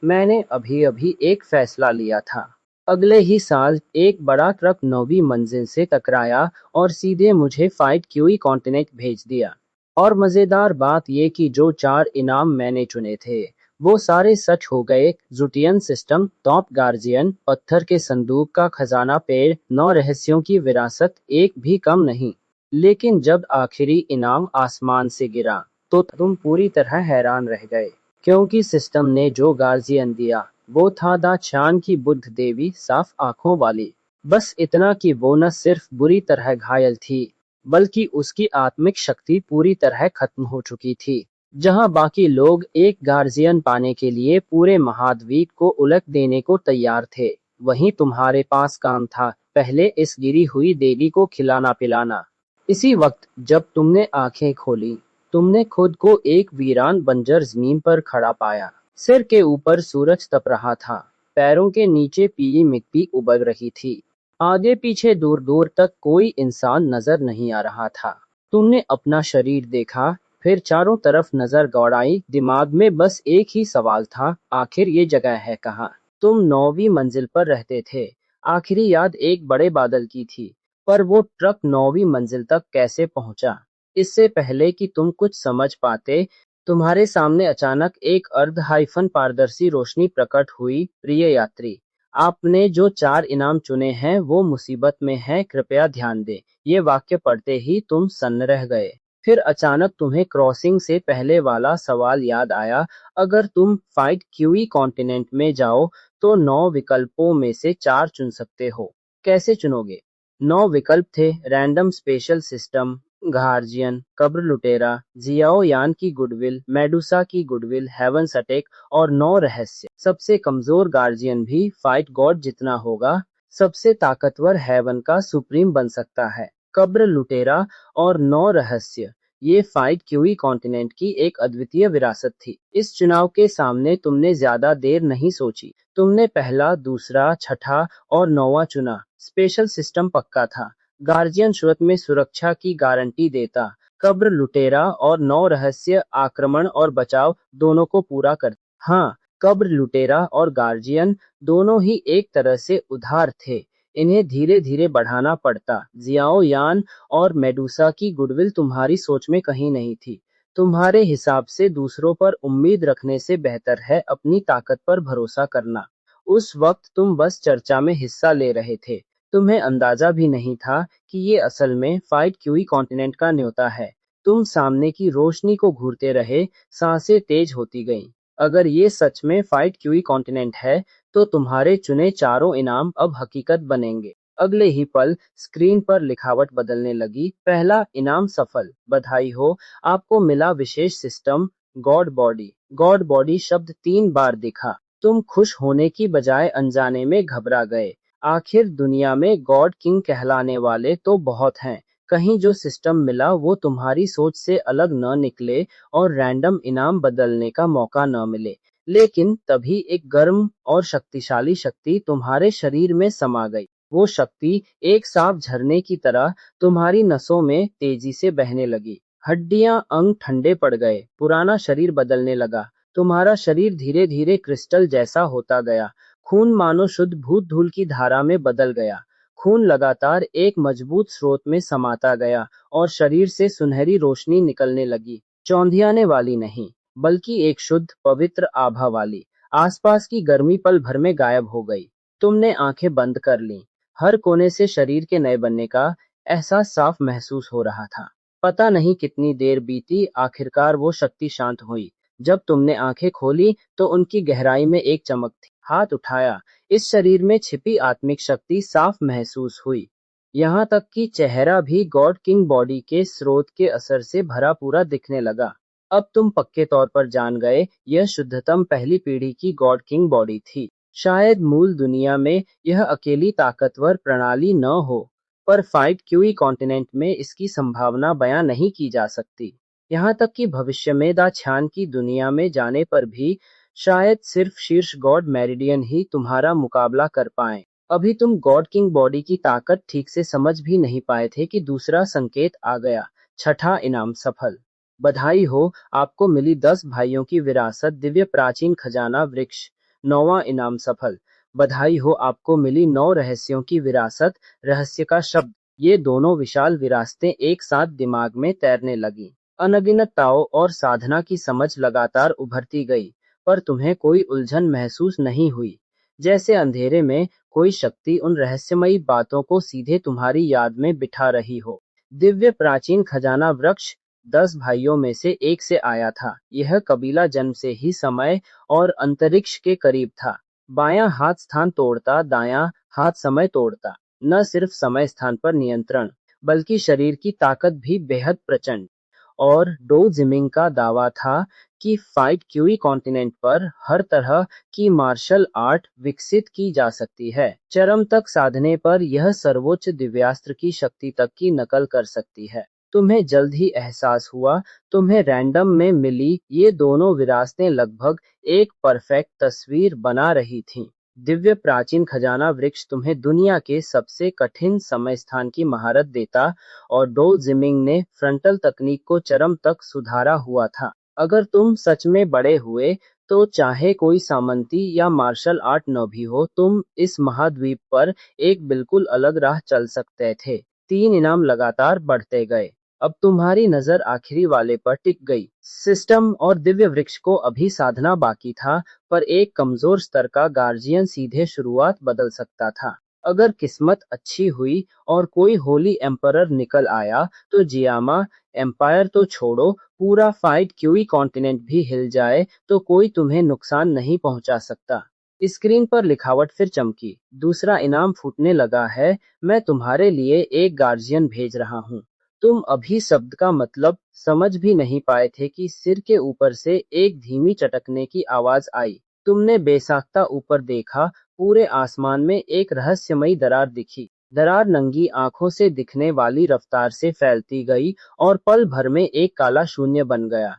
मैंने अभी अभी एक फैसला लिया था। अगले ही साल एक बड़ा ट्रक 9वीं मंजिल से टकराया और सीधे मुझे फाइट क्यूई कॉन्टिनेंट भेज दिया। और मजेदार बात ये कि जो 4 इनाम मैंने चुने थे वो सारे सच हो गए। जुटियन सिस्टम, टॉप गार्जियन, पत्थर के संदूक का खजाना, पेड़, 9 रहस्यों की विरासत, एक भी कम नहीं। लेकिन जब आखिरी इनाम आसमान से गिरा तो तुम पूरी तरह हैरान रह गए, क्योंकि सिस्टम ने जो गार्जियन दिया वो था दा चान की बुद्ध देवी, साफ आंखों वाली। बस इतना कि वो न सिर्फ बुरी तरह घायल थी, बल्कि उसकी आत्मिक शक्ति पूरी तरह खत्म हो चुकी थी। जहां बाकी लोग एक गार्जियन पाने के लिए पूरे महाद्वीप को उलट देने को तैयार थे, वहीं तुम्हारे पास काम था पहले इस गिरी हुई देवी को खिलाना पिलाना। इसी वक्त जब तुमने आंखें खोली, तुमने खुद को एक वीरान बंजर जमीन पर खड़ा पाया। सिर के ऊपर सूरज तप रहा था, पैरों के नीचे पीली मिट्टी उबल रही थी। आगे पीछे दूर दूर तक कोई इंसान नजर नहीं आ रहा था। तुमने अपना शरीर देखा, फिर चारों तरफ नजर दौड़ाई। दिमाग में बस एक ही सवाल था, आखिर ये जगह है कहाँ? तुम 9वीं मंजिल पर रहते थे। आखिरी याद एक बड़े बादल की थी, पर वो ट्रक 9वीं मंजिल तक कैसे पहुंचा? इससे पहले कि तुम कुछ समझ पाते, तुम्हारे सामने अचानक एक अर्ध हाइफन पारदर्शी रोशनी प्रकट हुई। प्रिय यात्री, आपने जो 4 इनाम चुने हैं वो मुसीबत में हैं, कृपया ध्यान दें। ये वाक्य पढ़ते ही तुम सन्न रह गए। फिर अचानक तुम्हें क्रॉसिंग से पहले वाला सवाल याद आया। अगर तुम फाइट क्यूई कॉन्टिनेंट में जाओ तो 9 विकल्पों में से 4 चुन सकते हो। कैसे चुनोगे? 9 विकल्प थे: रैंडम स्पेशल सिस्टम, गार्जियन, कब्र लुटेरा, जियाओ यान की गुडविल, मेडुसा की गुडविल, हेवंस अटैक और 9 रहस्य। सबसे कमजोर गार्जियन भी फाइट गॉड जितना होगा, सबसे ताकतवर हेवन का सुप्रीम बन सकता है। कब्र लुटेरा और 9 रहस्य, ये फाइट क्यूई कॉन्टिनेंट की एक अद्वितीय विरासत थी। इस चुनाव के सामने तुमने ज्यादा देर नहीं सोची। तुमने पहला, दूसरा, छठा और 9वां चुना। स्पेशल सिस्टम पक्का था। गार्जियन शुरुआत में सुरक्षा की गारंटी देता। कब्र लुटेरा और 9 रहस्य आक्रमण और बचाव दोनों को पूरा कर। हाँ, कब्र लुटेरा और गार्जियन दोनों ही एक तरह से उधार थे। इन्हें धीरे धीरे बढ़ाना पड़ता। जियाओ यान और मेडुसा की गुडविल तुम्हारी सोच में कहीं नहीं थी। तुम्हारे हिसाब से दूसरों पर उम्मीद रखने से बेहतर है अपनी ताकत पर भरोसा करना। उस वक्त तुम बस चर्चा में हिस्सा ले रहे थे। तुम्हें अंदाजा भी नहीं था कि ये असल में फाइट क्यूई कॉन्टिनेंट का न्योता है। तुम सामने की रोशनी को घूरते रहे, सांसें तेज होती गईं। अगर ये सच में फाइट क्यूई कॉन्टिनेंट है, तो तुम्हारे चुने चारों इनाम अब हकीकत बनेंगे। अगले ही पल स्क्रीन पर लिखावट बदलने लगी। पहला इनाम सफल, बधाई हो, आपको मिला विशेष system god body. God body शब्द 3 बार दिखा। तुम खुश होने की बजाय अनजाने में घबरा गए। आखिर दुनिया में गॉड किंग कहलाने वाले तो बहुत हैं, कहीं जो सिस्टम मिला वो तुम्हारी सोच से अलग न निकले और रैंडम इनाम बदलने का मौका न मिले। लेकिन तभी एक गर्म और शक्तिशाली शक्ति तुम्हारे शरीर में समा गई। वो शक्ति एक साफ झरने की तरह तुम्हारी नसों में तेजी से बहने लगी। हड्डियां, अंग ठंडे पड़ गए, पुराना शरीर बदलने लगा। तुम्हारा शरीर धीरे धीरे क्रिस्टल जैसा होता गया। खून मानो शुद्ध भूत धूल की धारा में बदल गया। खून लगातार एक मजबूत स्रोत में समाता गया और शरीर से सुनहरी रोशनी निकलने लगी। चौंधियाने वाली नहीं, बल्कि एक शुद्ध पवित्र आभा वाली। आसपास की गर्मी पल भर में गायब हो गई। तुमने आंखें बंद कर लीं। हर कोने से शरीर के नए बनने का एहसास साफ महसूस हो रहा था। पता नहीं कितनी देर बीती, आखिरकार वो शक्ति शांत हुई। जब तुमने आंखें खोली तो उनकी गहराई में एक चमक थी। हाथ उठाया, इस शरीर में छिपी आत्मिक शक्ति साफ महसूस हुई। यहाँ तक कि चेहरा भी गॉड किंग बॉडी के स्रोत के असर से भरा पूरा दिखने लगा। अब तुम पक्के तौर पर जान गए, यह शुद्धतम पहली पीढ़ी की गॉड किंग बॉडी थी। शायद मूल दुनिया में यह अकेली ताकतवर प्रणाली न हो, पर फाइट क्यूई कॉन्टिनेंट में इसकी संभावना बयां नहीं की जा सकती। यहाँ तक कि भविष्य में दा छान की दुनिया में जाने पर भी शायद सिर्फ शीर्ष गॉड मेरिडियन ही तुम्हारा मुकाबला कर पाए। अभी तुम गॉड किंग बॉडी की ताकत ठीक से समझ भी नहीं पाए थे कि दूसरा संकेत आ गया। छठा इनाम सफल, बधाई हो, आपको मिली 10 भाइयों की विरासत, दिव्य प्राचीन खजाना वृक्ष। 9वां इनाम सफल। बधाई हो, आपको मिली 9 रहस्यों की विरासत। रहस्य का शब्द। ये दोनों विशाल विरासतें एक साथ दिमाग में तैरने लगी। अनगिनत ताओ और साधना की समझ लगातार उभरती गई, पर तुम्हें कोई उलझन महसूस नहीं हुई। जैसे अंधेरे में कोई शक्ति उन रहस्यमयी बातों को सीधे तुम्हारी याद में बिठा रही हो। दिव्य प्राचीन खजाना वृक्ष 10 भाइयों में से एक से आया था। यह कबीला जन्म से ही समय और अंतरिक्ष के करीब था। बायां हाथ स्थान तोड़ता, दायां हाथ समय तोड़ता। न सिर्फ समय स्थान पर नियंत्रण, बल्कि शरीर की ताकत भी बेहद प्रचंड। और डो जिमिंग का दावा था कि फाइट क्यूई कॉन्टिनेंट पर हर तरह की मार्शल आर्ट विकसित की जा सकती है। चरम तक साधने पर यह सर्वोच्च दिव्यास्त्र की शक्ति तक की नकल कर सकती है। तुम्हें जल्द ही एहसास हुआ, तुम्हें रैंडम में मिली ये दोनों विरासतें लगभग एक परफेक्ट तस्वीर बना रही थीं। दिव्य प्राचीन खजाना वृक्ष तुम्हें दुनिया के सबसे कठिन समय स्थान की महारत देता, और डो जिमिंग ने फ्रंटल तकनीक को चरम तक सुधारा हुआ था। अगर तुम सच में बड़े हुए, तो चाहे कोई सामंती या मार्शल आर्ट न भी हो, तुम इस महाद्वीप पर एक बिल्कुल अलग राह चल सकते थे। 3 इनाम लगातार बढ़ते गए। अब तुम्हारी नजर आखिरी वाले पर टिक गई। सिस्टम और दिव्य वृक्ष को अभी साधना बाकी था, पर एक कमजोर स्तर का गार्जियन सीधे शुरुआत बदल सकता था। अगर किस्मत अच्छी हुई और कोई होली एम्परर निकल आया, तो जियामा एम्पायर तो छोड़ो, पूरा फाइट क्यूई कॉन्टिनेंट भी हिल जाए तो कोई तुम्हें नुकसान नहीं पहुंचा सकता। स्क्रीन पर लिखावट फिर चमकी। दूसरा इनाम फूटने लगा है। मैं तुम्हारे लिए एक गार्जियन भेज रहा हूँ। तुम अभी शब्द का मतलब समझ भी नहीं पाए थे कि सिर के ऊपर से एक धीमी चटकने की आवाज आई। तुमने बेसाख्ता ऊपर देखा। पूरे आसमान में एक रहस्यमयी दरार दिखी। दरार नंगी आंखों से दिखने वाली रफ्तार से फैलती गई और पल भर में एक काला शून्य बन गया।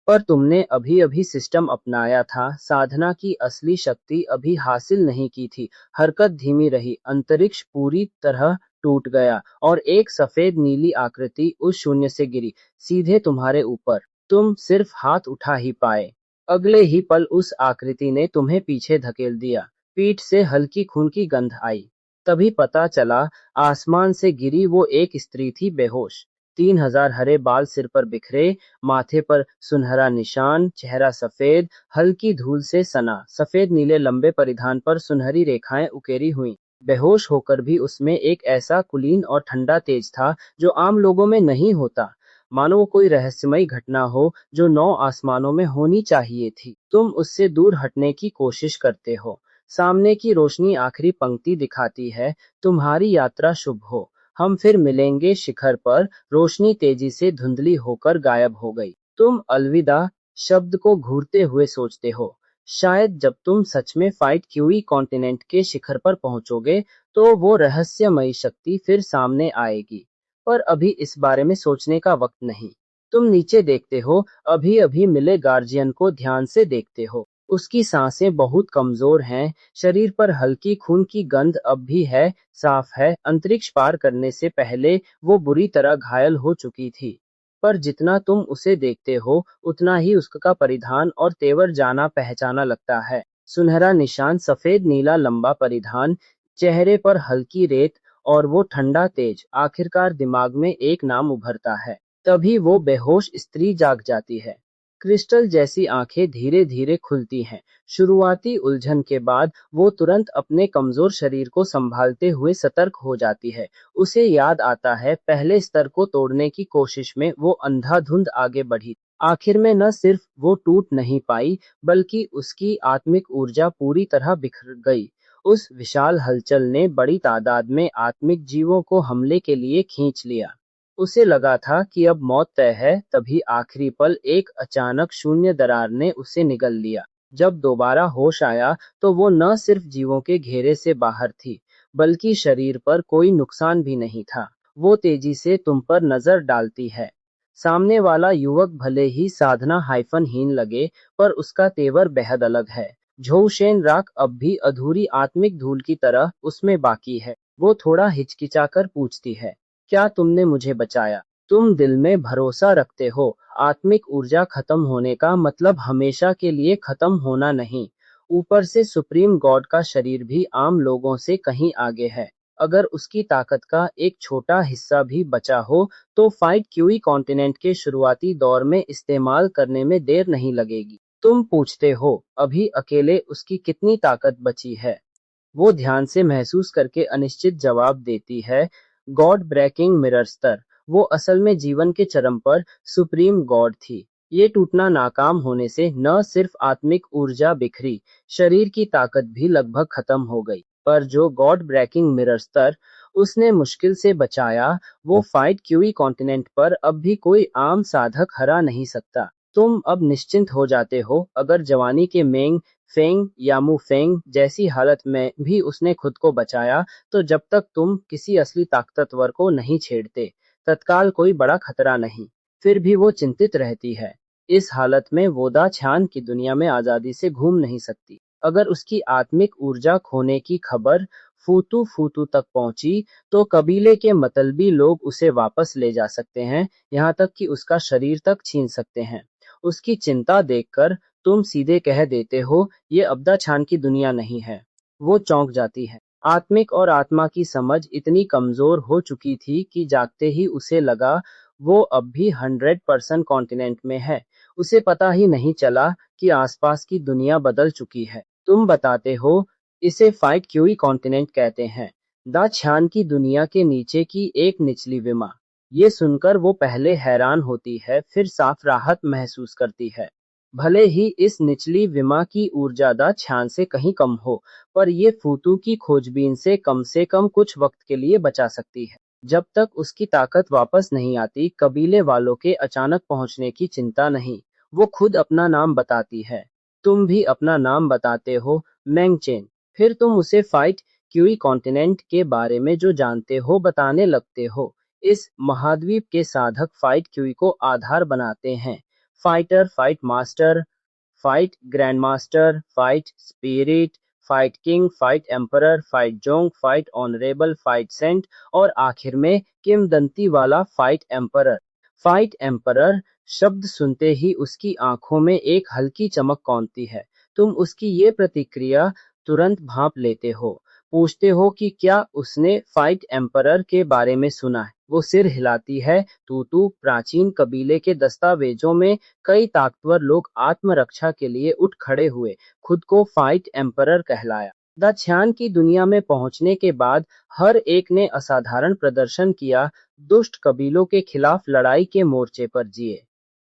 पर तुमने अभी अभी सिस्टम अपनाया था, साधना की असली शक्ति अभी हासिल नहीं की थी। हरकत धीमी रही। अंतरिक्ष पूरी तरह टूट गया और एक सफेद नीली आकृति उस शून्य से गिरी, सीधे तुम्हारे ऊपर। तुम सिर्फ हाथ उठा ही पाए। अगले ही पल उस आकृति ने तुम्हें पीछे धकेल दिया। पीठ से हल्की खून की गंध आई। तभी पता चला, आसमान से गिरी वो एक स्त्री थी, बेहोश। 3000 हरे बाल सिर पर बिखरे, माथे पर सुनहरा निशान, चेहरा सफेद, हल्की धूल से सना। सफेद नीले लंबे परिधान पर सुनहरी रेखाएं उकेरी हुई। बेहोश होकर भी उसमें एक ऐसा कुलीन और ठंडा तेज था जो आम लोगों में नहीं होता। मानो वो कोई रहस्यमयी घटना हो जो 9 आसमानों में होनी चाहिए थी। तुम उससे दूर हटने की कोशिश करते हो। सामने की रोशनी आखिरी पंक्ति दिखाती है, तुम्हारी यात्रा शुभ हो। हम फिर मिलेंगे शिखर पर। रोशनी तेजी से धुंधली होकर गायब हो गई। तुम अलविदा शब्द को घूरते हुए सोचते हो, शायद जब तुम सच में फाइट क्यूई कॉन्टिनेंट के शिखर पर पहुंचोगे, तो वो रहस्यमयी शक्ति फिर सामने आएगी। पर अभी इस बारे में सोचने का वक्त नहीं। तुम नीचे देखते हो, अभी अभी मिले गार्जियन को ध्यान से देखते हो। उसकी सांसें बहुत कमजोर हैं, शरीर पर हल्की खून की गंध अब भी है, साफ है। अंतरिक्ष पार करने से पहले वो बुरी तरह घायल हो चुकी थी। पर जितना तुम उसे देखते हो, उतना ही उसका परिधान और तेवर जाना पहचाना लगता है। सुनहरा निशान, सफेद नीला लंबा परिधान, चेहरे पर हल्की रेत, और वो ठंडा तेज। आखिरकार दिमाग में एक नाम उभरता है। तभी वो बेहोश स्त्री जाग जाती है। क्रिस्टल जैसी आंखें धीरे धीरे खुलती हैं। शुरुआती उलझन के बाद वो तुरंत अपने कमजोर शरीर को संभालते हुए सतर्क हो जाती है। उसे याद आता है, पहले स्तर को तोड़ने की कोशिश में वो अंधाधुंध आगे बढ़ी। आखिर में न सिर्फ वो टूट नहीं पाई, बल्कि उसकी आत्मिक ऊर्जा पूरी तरह बिखर गई। उस विशाल हलचल ने बड़ी तादाद में आत्मिक जीवों को हमले के लिए खींच लिया। उसे लगा था कि अब मौत तय है, तभी आखिरी पल एक अचानक शून्य दरार ने उसे निगल लिया। जब दोबारा होश आया, तो वो न सिर्फ जीवों के घेरे से बाहर थी, बल्कि शरीर पर कोई नुकसान भी नहीं था। वो तेजी से तुम पर नजर डालती है। सामने वाला युवक भले ही साधना हाइफन हीन लगे, पर उसका तेवर बेहद अलग है। झोउशेन राख अब भी अधूरी आत्मिक धूल की तरह उसमें बाकी है। वो थोड़ा हिचकिचाकर पूछती है, क्या तुमने मुझे बचाया? तुम दिल में भरोसा रखते हो, आत्मिक ऊर्जा खत्म होने का मतलब हमेशा के लिए खत्म होना नहीं। ऊपर से सुप्रीम गॉड का शरीर भी आम लोगों से कहीं आगे है। अगर उसकी ताकत का एक छोटा हिस्सा भी बचा हो तो फाइट क्यूई कॉन्टिनेंट के शुरुआती दौर में इस्तेमाल करने में देर नहीं लगेगी। तुम पूछते हो अभी अकेले उसकी कितनी ताकत बची है। वो ध्यान से महसूस करके अनिश्चित जवाब देती है। गॉड ब्रेकिंग मिरर स्तर। वो असल में जीवन के चरम पर सुप्रीम गॉड थी। ये टूटना नाकाम होने से न सिर्फ आत्मिक ऊर्जा बिखरी, शरीर की ताकत भी लगभग खत्म हो गई। पर जो गॉड ब्रेकिंग मिरर स्तर उसने मुश्किल से बचाया, वो फाइट क्यूई कॉन्टिनेंट पर अब भी कोई आम साधक हरा नहीं सकता। तुम अब निश्चिंत हो जाते हो। अगर जवानी के मेंग फेंग या मुफेंग जैसी हालत में भी उसने खुद को बचाया, तो जब तक तुम किसी असली ताकतवर को नहीं छेड़ते, तत्काल कोई बड़ा खतरा नहीं। फिर भी वो चिंतित रहती है। इस हालत में वो दा छान की दुनिया में आजादी से घूम नहीं सकती। अगर उसकी आत्मिक ऊर्जा खोने की खबर फूतू फूतू तक पहुंची, तो कबीले के मतलबी लोग उसे वापस ले जा सकते हैं, यहाँ तक कि उसका शरीर तक छीन सकते हैं। उसकी चिंता देखकर तुम सीधे कह देते हो, ये अब्दा छान की दुनिया नहीं है। वो चौंक जाती है। आत्मिक और आत्मा की समझ इतनी कमजोर हो चुकी थी कि जागते ही उसे लगा वो अब भी 100% कॉन्टिनेंट में है। उसे पता ही नहीं चला कि आसपास की दुनिया बदल चुकी है। तुम बताते हो, इसे फाइट क्यूई कॉन्टिनेंट कहते हैं, दा छान की दुनिया के नीचे की एक निचली विमा। ये सुनकर वो पहले हैरान होती है, फिर साफ राहत महसूस करती है। भले ही इस निचली विमा की ऊर्जा दा छान से कहीं कम हो, पर ये फूतू की खोजबीन से कम कुछ वक्त के लिए बचा सकती है। जब तक उसकी ताकत वापस नहीं आती, कबीले वालों के अचानक पहुंचने की चिंता नहीं। वो खुद अपना नाम बताती है। तुम भी अपना नाम बताते हो, मैंगचेन। फिर तुम उसे फाइट क्यूई कॉन्टिनेंट के बारे में जो जानते हो बताने लगते हो। इस महाद्वीप के साधक फाइट क्यूई को आधार बनाते हैं। Fighter, fight master, fight grand master, fight spirit, fight king, fight emperor, fight zong, fight honourable, fight saint और आखिर में किमदंती वाला फाइट एम्परर। फाइट एम्परर शब्द सुनते ही उसकी आंखों में एक हल्की चमक कौंधती है। तुम उसकी ये प्रतिक्रिया तुरंत भांप लेते हो। पूछते हो कि क्या उसने फाइट एम्परर के बारे में सुना है। वो सिर हिलाती है। तू प्राचीन कबीले के दस्तावेजों में कई ताकतवर लोग आत्मरक्षा के लिए उठ खड़े हुए, खुद को फाइट एम्परर कहलाया। द छान की दुनिया में पहुंचने के बाद हर एक ने असाधारण प्रदर्शन किया, दुष्ट कबीलों के खिलाफ लड़ाई के मोर्चे पर जिए।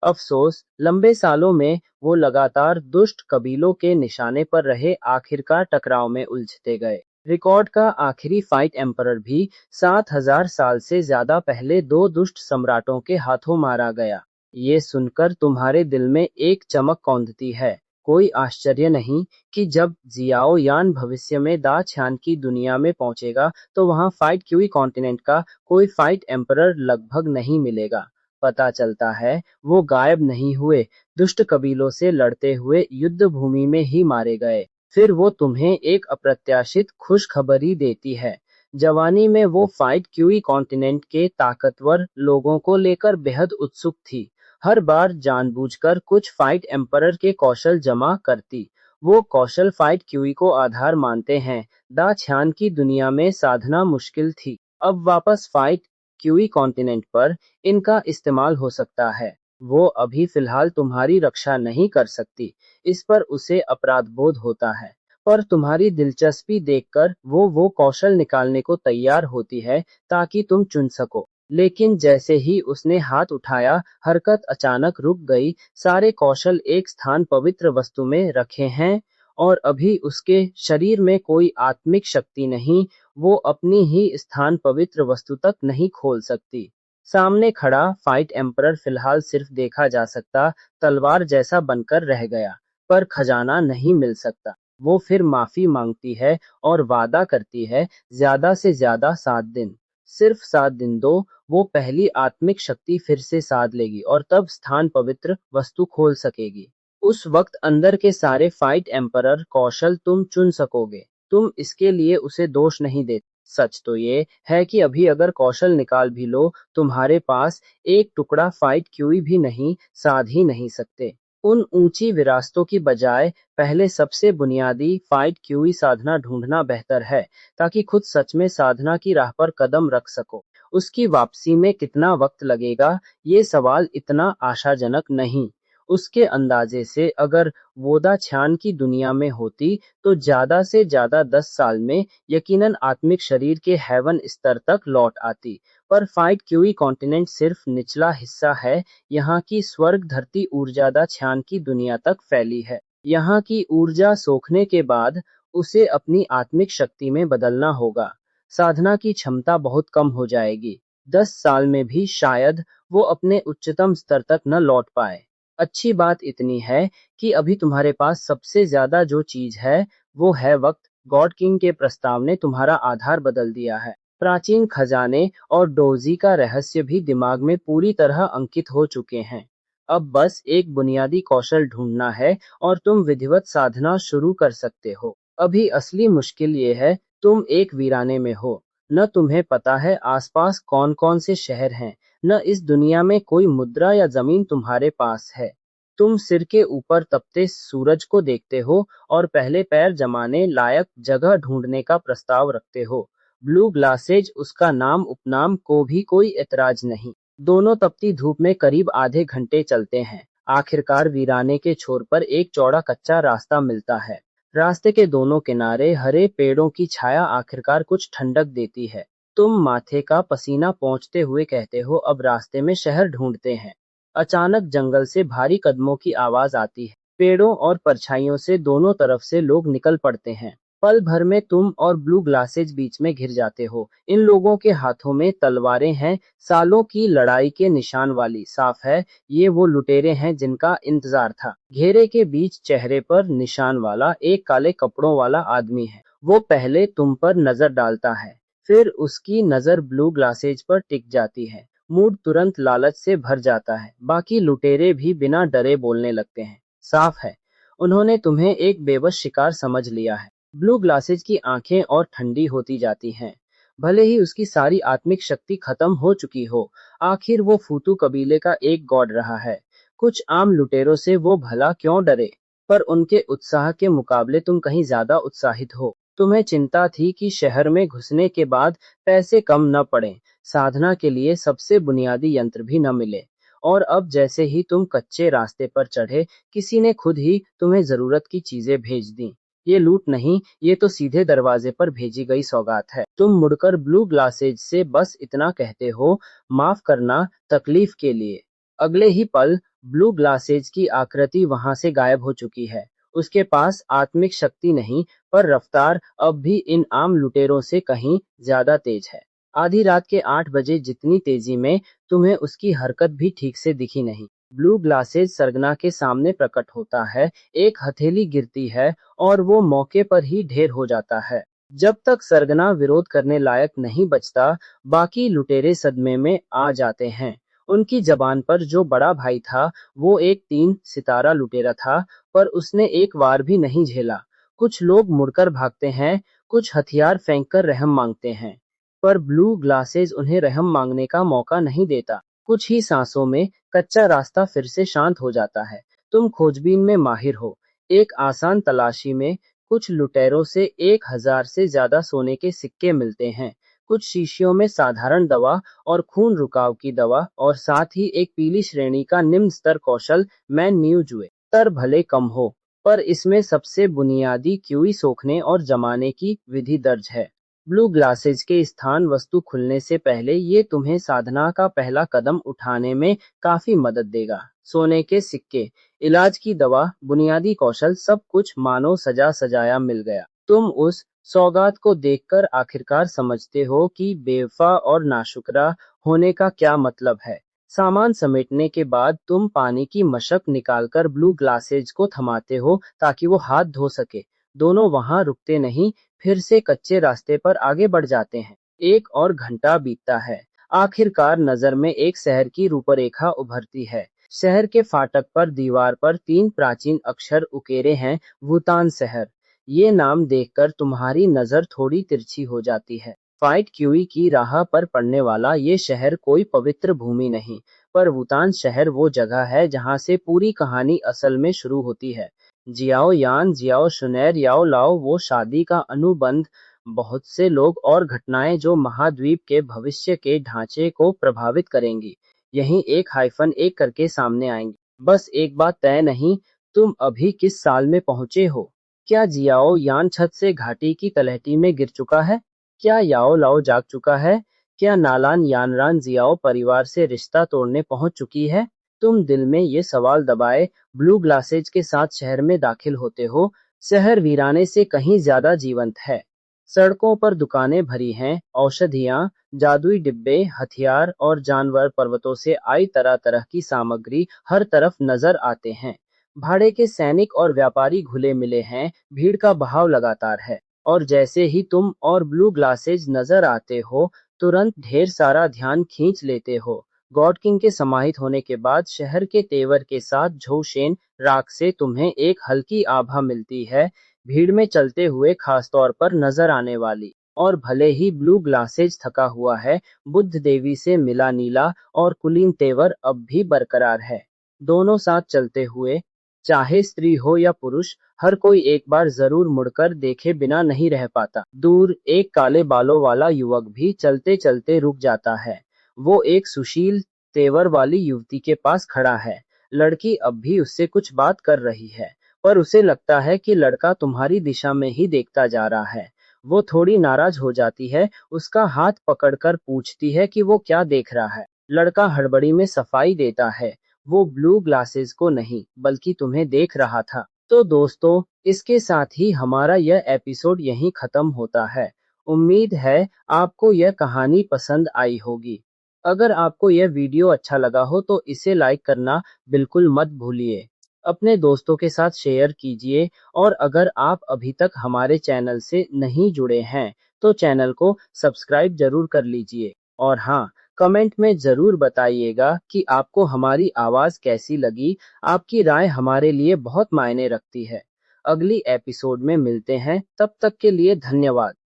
अफसोस, लंबे सालों में वो लगातार दुष्ट कबीलों के निशाने पर रहे, आखिरकार टकराव में उलझते गए। रिकॉर्ड का आखिरी फाइट एम्परर भी 7,000 साल से ज्यादा पहले दो दुष्ट सम्राटों के हाथों मारा गया। ये सुनकर तुम्हारे दिल में एक चमक कौंधती है। कोई आश्चर्य नहीं कि जब जियाओ यान भविष्य में दा छान की दुनिया में पहुंचेगा, तो वहां फाइट क्यूई कॉन्टिनेंट का कोई फाइट एम्परर लगभग नहीं मिलेगा। पता चलता है वो गायब नहीं हुए, दुष्ट कबीलों से लड़ते हुए युद्ध भूमि में ही मारे गए। फिर वो तुम्हें एक अप्रत्याशित खुशखबरी देती है। जवानी में वो फाइट क्यूई कॉन्टिनेंट के ताकतवर लोगों को लेकर बेहद उत्सुक थी। हर बार जानबूझकर कुछ फाइट एम्परर के कौशल जमा करती। वो कौशल फाइट क्यूई को आधार मानते हैं। दा छान की दुनिया में साधना मुश्किल थी। अब वापस फाइट क्यूई कॉन्टिनेंट पर इनका इस्तेमाल हो सकता है। वो अभी फिलहाल तुम्हारी रक्षा नहीं कर सकती, इस पर उसे अपराध बोध होता है। पर तुम्हारी दिलचस्पी देखकर वो कौशल निकालने को तैयार होती है ताकि तुम चुन सको। लेकिन जैसे ही उसने हाथ उठाया, हरकत अचानक रुक गई। सारे कौशल एक स्थान पवित्र वस्तु में रखे हैं और अभी उसके शरीर में कोई आत्मिक शक्ति नहीं। वो अपनी ही स्थान पवित्र वस्तु तक नहीं खोल सकती। सामने खड़ा फाइट एम्परर फिलहाल सिर्फ देखा जा सकता तलवार जैसा बनकर रह गया, पर खजाना नहीं मिल सकता। वो फिर माफी मांगती है और वादा करती है, ज्यादा से ज्यादा 7 दिन, सिर्फ 7 दिन दो। वो पहली आत्मिक शक्ति फिर से साध लेगी और तब स्थान पवित्र वस्तु खोल सकेगी। उस वक्त अंदर के सारे फाइट एम्परर कौशल तुम चुन सकोगे। तुम इसके लिए उसे दोष नहीं देते। सच तो ये है कि अभी अगर कौशल निकाल भी लो, तुम्हारे पास एक टुकड़ा फाइट क्यूई भी नहीं साध ही नहीं सकते। उन ऊंची विरासतों की बजाय पहले सबसे बुनियादी फाइट क्यूई साधना ढूंढना बेहतर है, ताकि खुद सच में साधना की राह पर कदम रख सको। उसकी वापसी में कितना वक्त लगेगा, ये सवाल इतना आशाजनक नहीं। उसके अंदाजे से अगर वोदा छान की दुनिया में होती तो ज्यादा से ज्यादा 10 साल में यकीनन आत्मिक शरीर के हेवन स्तर तक लौट आती। पर फाइट क्यूई कॉन्टिनेंट सिर्फ निचला हिस्सा है। यहाँ की स्वर्ग धरती ऊर्जादा छान की दुनिया तक फैली है। यहाँ की ऊर्जा सोखने के बाद उसे अपनी आत्मिक शक्ति में बदलना होगा। साधना की क्षमता बहुत कम हो जाएगी। 10 साल में भी शायद वो अपने उच्चतम स्तर तक न लौट पाए। अच्छी बात इतनी है कि अभी तुम्हारे पास सबसे ज्यादा जो चीज है वो है वक्त। गॉड किंग के प्रस्ताव ने तुम्हारा आधार बदल दिया है। प्राचीन खजाने और डोजी का रहस्य भी दिमाग में पूरी तरह अंकित हो चुके हैं। अब बस एक बुनियादी कौशल ढूंढना है और तुम विधिवत साधना शुरू कर सकते हो। अभी असली मुश्किल ये है, तुम एक वीराने में हो। न तुम्हें पता है आसपास कौन कौन से शहर हैं, न इस दुनिया में कोई मुद्रा या जमीन तुम्हारे पास है। तुम सिर के ऊपर तपते सूरज को देखते हो और पहले पैर जमाने लायक जगह ढूंढने का प्रस्ताव रखते हो। ब्लू ग्लासेज उसका नाम उपनाम को भी कोई एतराज नहीं। दोनों तपती धूप में करीब आधे घंटे चलते हैं। आखिरकार वीराने के छोर पर एक चौड़ा कच्चा रास्ता मिलता है। रास्ते के दोनों किनारे हरे पेड़ों की छाया आखिरकार कुछ ठंडक देती है। तुम माथे का पसीना पोंछते हुए कहते हो, अब रास्ते में शहर ढूंढते हैं। अचानक जंगल से भारी कदमों की आवाज आती है। पेड़ों और परछाइयों से दोनों तरफ से लोग निकल पड़ते हैं। पल भर में तुम और ब्लू ग्लासेज बीच में घिर जाते हो। इन लोगों के हाथों में तलवारें हैं, सालों की लड़ाई के निशान वाली। साफ है, ये वो लुटेरे हैं जिनका इंतजार था। घेरे के बीच चेहरे पर निशान वाला एक काले कपड़ों वाला आदमी है। वो पहले तुम पर नजर डालता है, फिर उसकी नजर ब्लू ग्लासेज पर टिक जाती है। मूड तुरंत लालच से भर जाता है। बाकी लुटेरे भी बिना डरे बोलने लगते हैं। साफ है, उन्होंने तुम्हें एक बेबस शिकार समझ लिया है। ब्लू ग्लासेज की आंखें और ठंडी होती जाती हैं। भले ही उसकी सारी आत्मिक शक्ति खत्म हो चुकी हो, आखिर वो फूतू कबीले का एक गॉड रहा है। कुछ आम लुटेरों से वो भला क्यों डरे? पर उनके उत्साह के मुकाबले तुम कहीं ज्यादा उत्साहित हो। तुम्हें चिंता थी कि शहर में घुसने के बाद पैसे कम न पड़े, साधना के लिए सबसे बुनियादी यंत्र भी न मिले। और अब जैसे ही तुम कच्चे रास्ते पर चढ़े, किसी ने खुद ही तुम्हें जरूरत की चीजें भेज दी। ये लूट नहीं, ये तो सीधे दरवाजे पर भेजी गई सौगात है। तुम मुड़कर ब्लू ग्लासेज से बस इतना कहते हो, माफ करना तकलीफ के लिए। अगले ही पल ब्लू ग्लासेज की आकृति वहां से गायब हो चुकी है। उसके पास आत्मिक शक्ति नहीं, पर रफ्तार अब भी इन आम लुटेरों से कहीं ज्यादा तेज है। आधी रात के 8 बजे जितनी तेजी में तुम्हें उसकी हरकत भी ठीक से दिखी नहीं। ब्लू ग्लासेज सरगना के सामने प्रकट होता है। एक हथेली गिरती है और वो मौके पर ही ढेर हो जाता है। जब तक सरगना विरोध करने लायक नहीं बचता, बाकी लुटेरे सदमे में आ जाते हैं। उनकी जबान पर जो बड़ा भाई था वो एक 3 सितारा लुटेरा था, पर उसने एक वार भी नहीं झेला। कुछ लोग मुड़कर भागते हैं, कुछ हथियार फेंककर रहम मांगते हैं, पर ब्लू ग्लासेज उन्हें रहम मांगने का मौका नहीं देता। कुछ ही सांसों में कच्चा रास्ता फिर से शांत हो जाता है। तुम खोजबीन में माहिर हो। एक आसान तलाशी में कुछ लुटेरों से 1000 से ज्यादा सोने के सिक्के मिलते हैं। कुछ शीशियों में साधारण दवा और खून रुकाव की दवा, और साथ ही एक पीली श्रेणी का निम्न स्तर कौशल मैन न्यू जुए। स्तर भले कम हो, पर इसमें सबसे बुनियादी क्यूई सोखने और जमाने की विधि दर्ज है। ब्लू ग्लासेज के स्थान वस्तु खुलने से पहले ये तुम्हें साधना का पहला कदम उठाने में काफी मदद देगा। सोने के सिक्के, इलाज की दवा, बुनियादी कौशल, सब कुछ मानो सजा सजाया मिल गया। तुम उस सौगात को देखकर आखिरकार समझते हो कि बेवफा और नाशुक्रा होने का क्या मतलब है। सामान समेटने के बाद तुम पानी की मशक निकालकर ब्लू ग्लासेज को थमाते हो ताकि वो हाथ धो सके। दोनों वहां रुकते नहीं, फिर से कच्चे रास्ते पर आगे बढ़ जाते हैं। 1 और घंटा बीतता है। आखिरकार नजर में एक शहर की रूपरेखा उभरती है। शहर के फाटक पर दीवार पर 3 प्राचीन अक्षर उकेरे हैं, वुतान शहर। ये नाम देखकर तुम्हारी नजर थोड़ी तिरछी हो जाती है। फाइट क्यूई की राह पर पड़ने वाला ये शहर कोई पवित्र भूमि नहीं, पर वुतान शहर वो जगह है जहाँ से पूरी कहानी असल में शुरू होती है। जियाओ यान, जियाओ शुनैर, याओ लाओ, वो शादी का अनुबंध, बहुत से लोग और घटनाएं जो महाद्वीप के भविष्य के ढांचे को प्रभावित करेंगी, यहीं एक हाइफन एक करके सामने आएंगी। बस एक बात तय नहीं, तुम अभी किस साल में पहुंचे हो? क्या जियाओ यान छत से घाटी की तलहटी में गिर चुका है? क्या याओ लाओ जाग चुका है? क्या नालान यानरान जियाओ परिवार से रिश्ता तोड़ने पहुंच चुकी है? तुम दिल में ये सवाल दबाए ब्लू ग्लासेज के साथ शहर में दाखिल होते हो। शहर वीराने से कहीं ज्यादा जीवंत है। सड़कों पर दुकानें भरी हैं, औषधियां, जादुई डिब्बे, हथियार और जानवर, पर्वतों से आई तरह तरह की सामग्री हर तरफ नजर आते हैं। भाड़े के सैनिक और व्यापारी घुले मिले हैं, भीड़ का बहाव लगातार है। और जैसे ही तुम और ब्लू ग्लासेज नजर आते हो, तुरंत ढेर सारा ध्यान खींच लेते हो। गॉड किंग के समाहित होने के बाद शहर के तेवर के साथ झोशेन राग से तुम्हें एक हल्की आभा मिलती है, भीड़ में चलते हुए खासतौर पर नजर आने वाली। और भले ही ब्लू ग्लासेज थका हुआ है, बुद्ध देवी से मिला नीला और कुलीन तेवर अब भी बरकरार है। दोनों साथ चलते हुए, चाहे स्त्री हो या पुरुष, हर कोई एक बार जरूर मुड़कर देखे बिना नहीं रह पाता। दूर एक काले बालों वाला युवक भी चलते चलते रुक जाता है। वो एक सुशील तेवर वाली युवती के पास खड़ा है। लड़की अब भी उससे कुछ बात कर रही है, पर उसे लगता है कि लड़का तुम्हारी दिशा में ही देखता जा रहा है। वो थोड़ी नाराज हो जाती है, उसका हाथ पकड़कर पूछती है कि वो क्या देख रहा है। लड़का हड़बड़ी में सफाई देता है, वो ब्लू ग्लासेस को नहीं, बल्कि तुम्हें देख रहा था। तो दोस्तों, इसके साथ ही हमारा यह एपिसोड यहीं खत्म होता है। उम्मीद है आपको यह कहानी पसंद आई होगी। अगर आपको यह वीडियो अच्छा लगा हो तो इसे लाइक करना बिल्कुल मत भूलिए। अपने दोस्तों के साथ शेयर कीजिए, और अगर आप अभी तक हमारे चैनल से नहीं जुड़े हैं तो चैनल को सब्सक्राइब जरूर कर लीजिए। और हाँ, कमेंट में जरूर बताइएगा कि आपको हमारी आवाज कैसी लगी। आपकी राय हमारे लिए बहुत मायने रखती है। अगली एपिसोड में मिलते हैं, तब तक के लिए धन्यवाद।